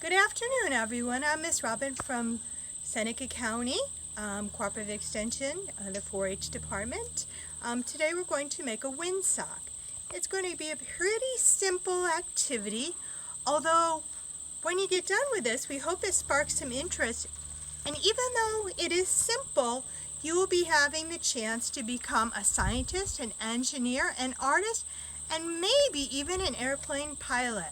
Good afternoon, everyone. I'm Miss Robin from Seneca County Cooperative Extension, the 4-H department. Today we're going to make a windsock. It's going to be a pretty simple activity, although when you get done with this, we hope it sparks some interest. And even though it is simple, you will be having the chance to become a scientist, an engineer, an artist, and maybe even an airplane pilot.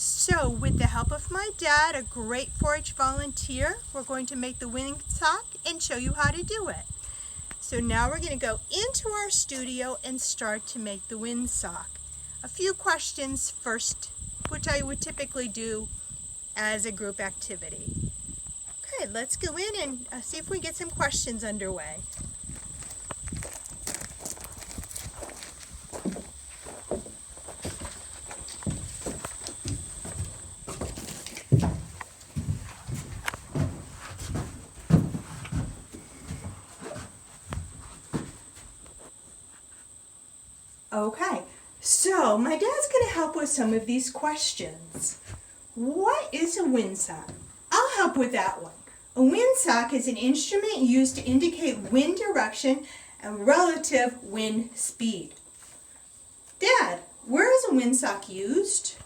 So, with the help of my dad, a great 4-H volunteer, we're going to make the windsock and show you how to do it. So now we're going to go into our studio and start to make the windsock. A few questions first, which I would typically do as a group activity. Okay, let's go in and see if we can get some questions underway. Okay, so my dad's going to help with some of these questions. What is a windsock? I'll help with that one. A windsock is an instrument used to indicate wind direction and relative wind speed. Dad, where is a windsock used?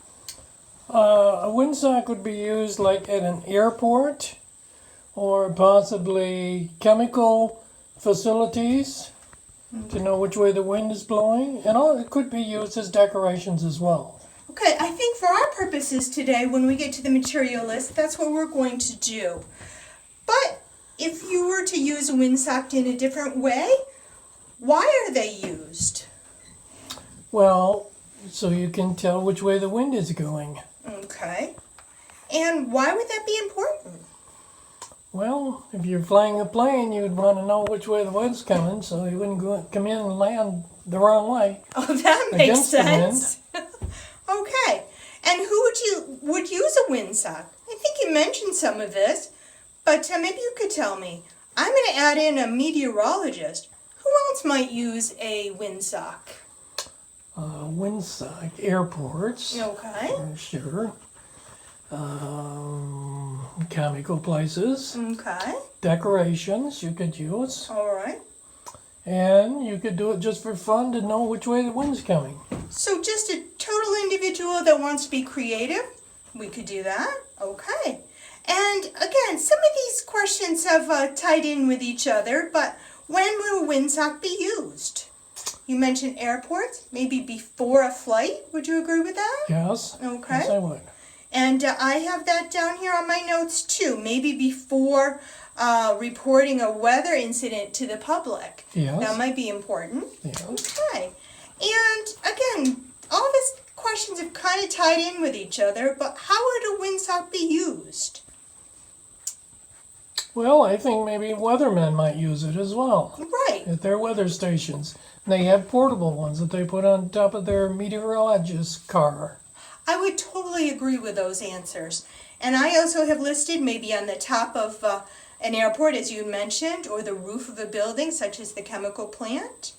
A windsock would be used like at an airport or possibly chemical facilities to know which way the wind is blowing, and it could be used as decorations as well. Okay, I think for our purposes today, when we get to the material list, that's what we're going to do. But if you were to use a windsock in a different way, why are they used? Well, so you can tell which way the wind is going. Okay. And why would that be important? Well, if you're flying a plane, you'd want to know which way the wind's coming, so you wouldn't come in and land the wrong way. Oh, that makes against sense. Okay. And who would use a windsock? I think you mentioned some of this, but maybe you could tell me. I'm going to add in a meteorologist. Who else might use a windsock? Windsock, airports. Okay. For sure. Chemical places. Okay. Decorations you could use. All right. And you could do it just for fun to know which way the wind's coming. So just a total individual that wants to be creative, we could do that. Okay. And again, some of these questions have tied in with each other, but when will a windsock be used? You mentioned airports, maybe before a flight. Would you agree with that? Yes. Okay. Yes, I would. And I have that down here on my notes too, maybe before reporting a weather incident to the public. Yes. That might be important. Yes. Okay. And again, all these questions have kind of tied in with each other, but how would a windsock be used? Well, I think maybe weathermen might use it as well. Right. At their weather stations. And they have portable ones that they put on top of their meteorologist car. I would totally agree with those answers. And I also have listed maybe on the top of an airport, as you mentioned, or the roof of a building, such as the chemical plant.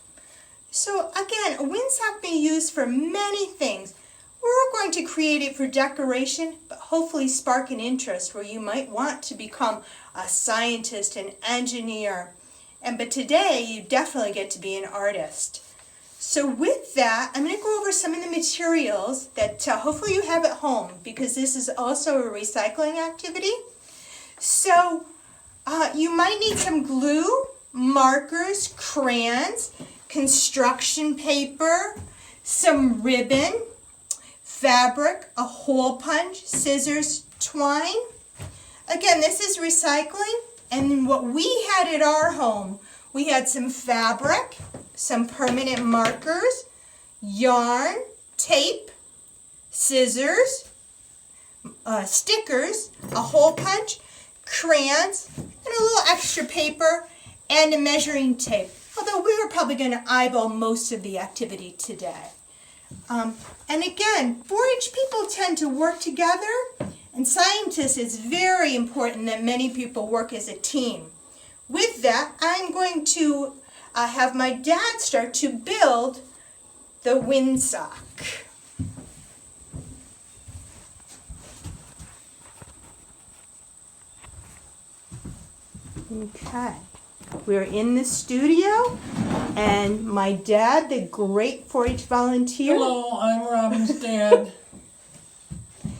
So again, a windsock may be used for many things. We're going to create it for decoration, but hopefully spark an interest where you might want to become a scientist, an engineer. But today, you definitely get to be an artist. So with that, I'm going to go over some of the materials that hopefully you have at home, because this is also a recycling activity. So you might need some glue, markers, crayons, construction paper, some ribbon, fabric, a hole punch, scissors, twine. Again, this is recycling, and what we had at our home, we had some fabric, some permanent markers, yarn, tape, scissors, stickers, a hole punch, crayons, and a little extra paper, and a measuring tape. Although we were probably going to eyeball most of the activity today. And again, 4-H people tend to work together, and scientists, it's very important that many people work as a team. With that, I'm going to have my dad start to build the windsock. Okay. We're in the studio, and my dad, the great 4-H volunteer. Hello, I'm Robin's dad,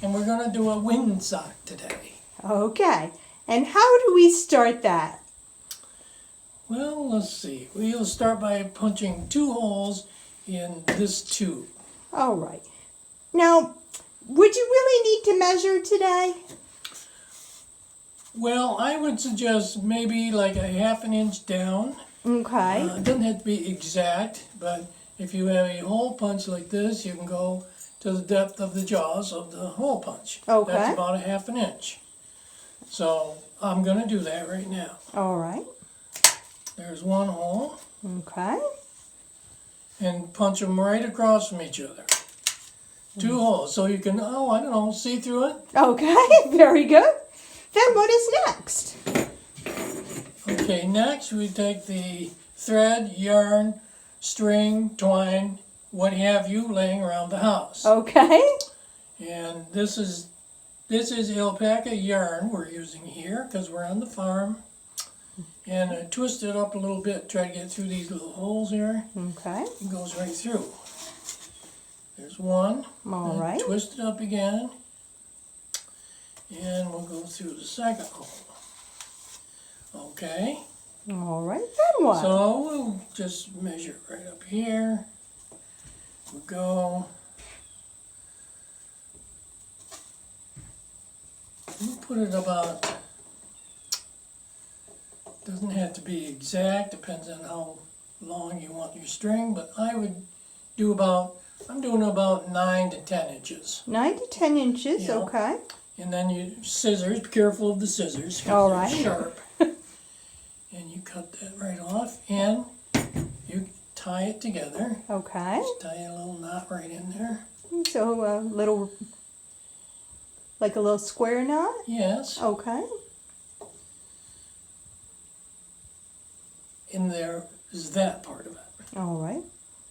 and we're going to do a windsock today. Okay. And how do we start that? Well, let's see. We'll start by punching 2 holes in this tube. All right. Now, would you really need to measure today? Well, I would suggest maybe like a 1/2 inch down. Okay. It doesn't have to be exact, but if you have a hole punch like this, you can go to the depth of the jaws of the hole punch. Okay. That's about a 1/2 inch. So I'm going to do that right now. All right. There's 1 hole, Okay. and punch them right across from each other. 2 holes, so you can, see through it. Okay. Very good. Then what is next? Okay, next we take the thread, yarn, string, twine, what have you, laying around the house. Okay. And this is alpaca yarn we're using here because we're on the farm. And I twist it up a little bit, try to get through these little holes here. Okay. It goes right through. There's 1. All right. Twist it up again. And we'll go through the second hole. Okay. All right. Then what? So we'll just measure right up here. We'll go. We'll put it about, doesn't have to be exact, depends on how long you want your string, but I would do about, I'm doing about 9 to 10 inches. 9 to 10 inches. Yeah. Okay. And then you scissors, be careful of the scissors, 'cause All they're right. sharp. And you cut that right off, and you tie it together. Okay. Just tie a little knot right in there. So a little, like a little square knot? Yes. Okay. And there is that part of it. All right.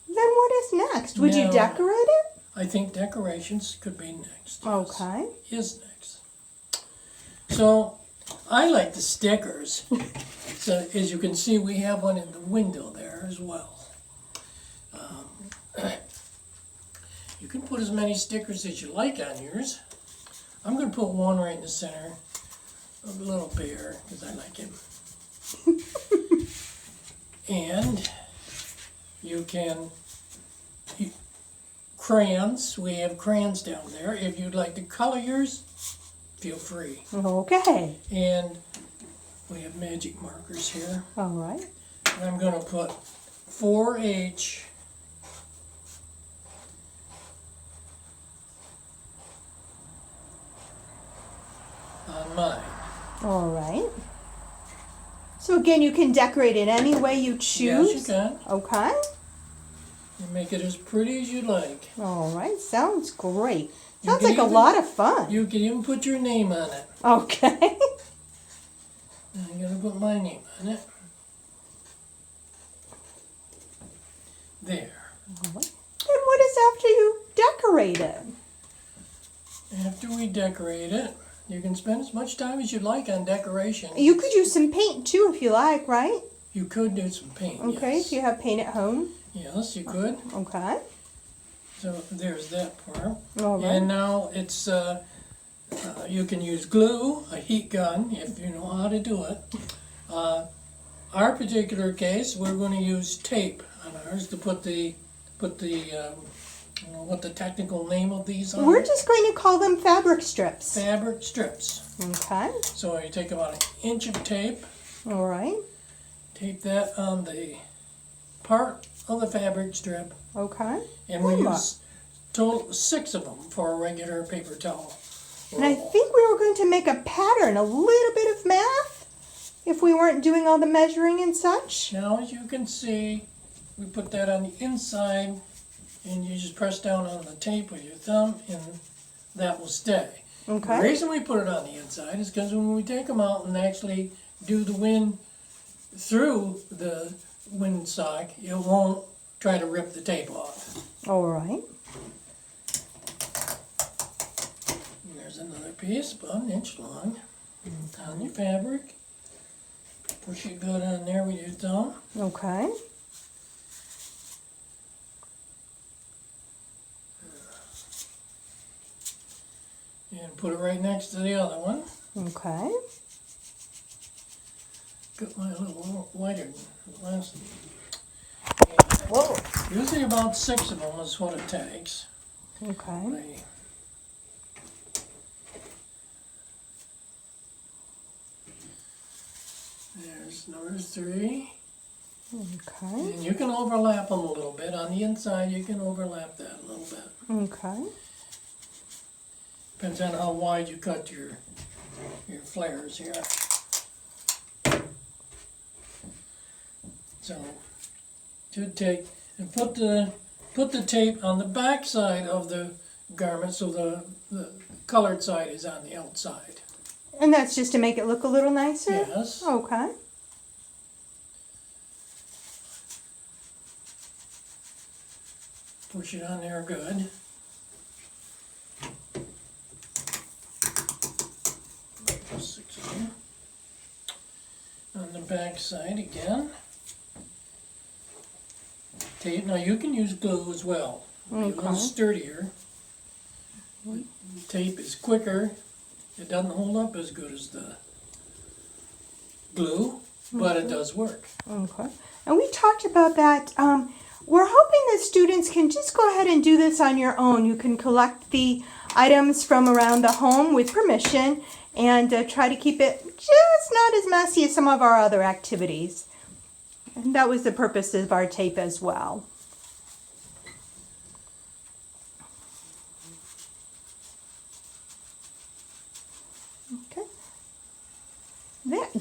Then what is next? Would you Now- decorate it? I think decorations could be next. Yes. Okay. Is next. So I like the stickers. So as you can see, we have one in the window there as well. You can put as many stickers as you like on yours. I'm going to put one right in the center of the little bear because I like him. And you can, crayons, we have crayons down there. If you'd like to color yours, feel free. Okay. And we have magic markers here. All right. And I'm going to put 4H on mine. All right. So again, you can decorate it any way you choose. Yes, you can. Okay. You make it as pretty as you like. All right. Sounds great. You Sounds can like a even- lot of fun. You can even put your name on it. Okay. I'm going to put my name on it. There. And what is after you decorate it? After we decorate it, you can spend as much time as you like on decoration. You could use some paint too if you like, right? You could do some paint. Okay, Yes. if you have paint at home. Yes, you could. Okay. So there's that part. All right. And now it's, you can use glue, a heat gun, if you know how to do it. Our particular case, we're going to use tape on ours to put the I don't know what the technical name of these are. We're just going to call them fabric strips. Fabric strips. Okay. So you take about 1 inch of tape, All right. tape that on the part of the fabric strip, Okay. and we Good luck. use total 6 of them for a regular paper towel. And I think we were going to make a pattern, a little bit of math, if we weren't doing all the measuring and such. Now, as you can see, we put that on the inside, and you just press down on the tape with your thumb, and that will stay. Okay. The reason we put it on the inside is because when we take them out and actually do the wind through the windsock, it won't try to rip the tape off. All right. And there's another piece, about 1 inch long, on your fabric. Push it good on there with your thumb. Okay. And put it right next to the other one. Okay. Got my little lighter last. Whoa. Usually about 6 of them is what it takes. Okay. There's number 3. Okay. And you can overlap them a little bit. On the inside, you can overlap that a little bit. Okay. Depends on how wide you cut your flares here. So, should take and put the tape on the back side of the garment so the colored side is on the outside. And that's just to make it look a little nicer? Yes. Okay. Push it on there good. Six of them. On the back side again. Tape. Now you can use glue as well. It'll be a little sturdier. Tape is quicker. It doesn't hold up as good as the glue, but it does work. Okay. And we talked about that. We're hoping that students can just go ahead and do this on your own. You can collect the items from around the home with permission and try to keep it just not as messy as some of our other activities. And that was the purpose of our tape as well. Okay.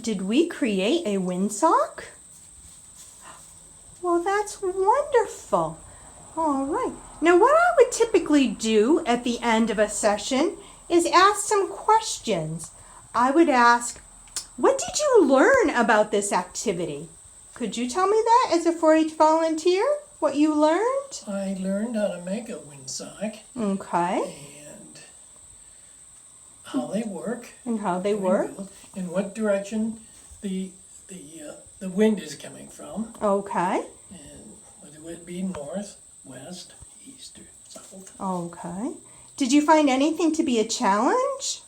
Did we create a windsock? Well, that's wonderful. All right. Now, what I would typically do at the end of a session is ask some questions. I would ask, what did you learn about this activity? Could you tell me that as a 4-H volunteer, what you learned? I learned how to make a windsock. Okay. And how they work. And how they work. In what direction the wind is coming from. Okay. And whether it be north, west, east, or south. Okay. Did you find anything to be a challenge?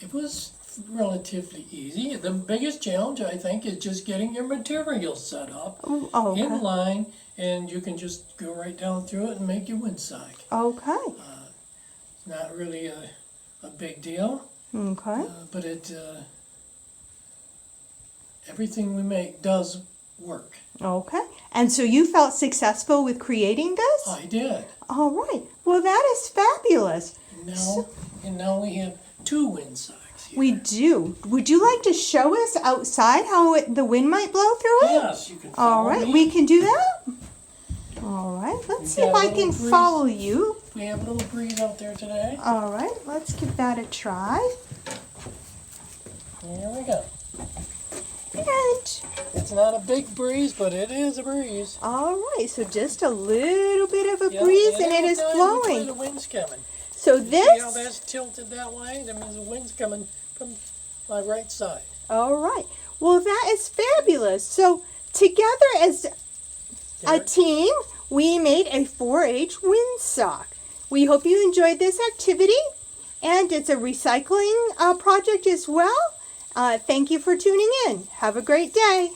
It was relatively easy. The biggest challenge, I think, is just getting your materials set up in line, and you can just go right down through it and make your windsock. Okay. It's not really a big deal. Okay. But everything we make does work. Okay. And so you felt successful with creating this? I did. All right. Well, that is fabulous. And now we have 2 windsocks here. We do. Would you like to show us outside how the wind might blow through it? Yes, you can follow All right. me. We can do that? All right. Let's see if I can follow you. We have a little breeze out there today. All right. Let's give that a try. Here we go. And It's not a big breeze, but it is a breeze. all right. So just a little bit of a breeze, and it is The blowing. wind's coming. So See how this. that's tilted that way? That means the wind's coming from my right side. All right. Well, that is fabulous. So together as a team, we made a 4-H windsock. We hope you enjoyed this activity, and it's a recycling project as well. Thank you for tuning in. Have a great day.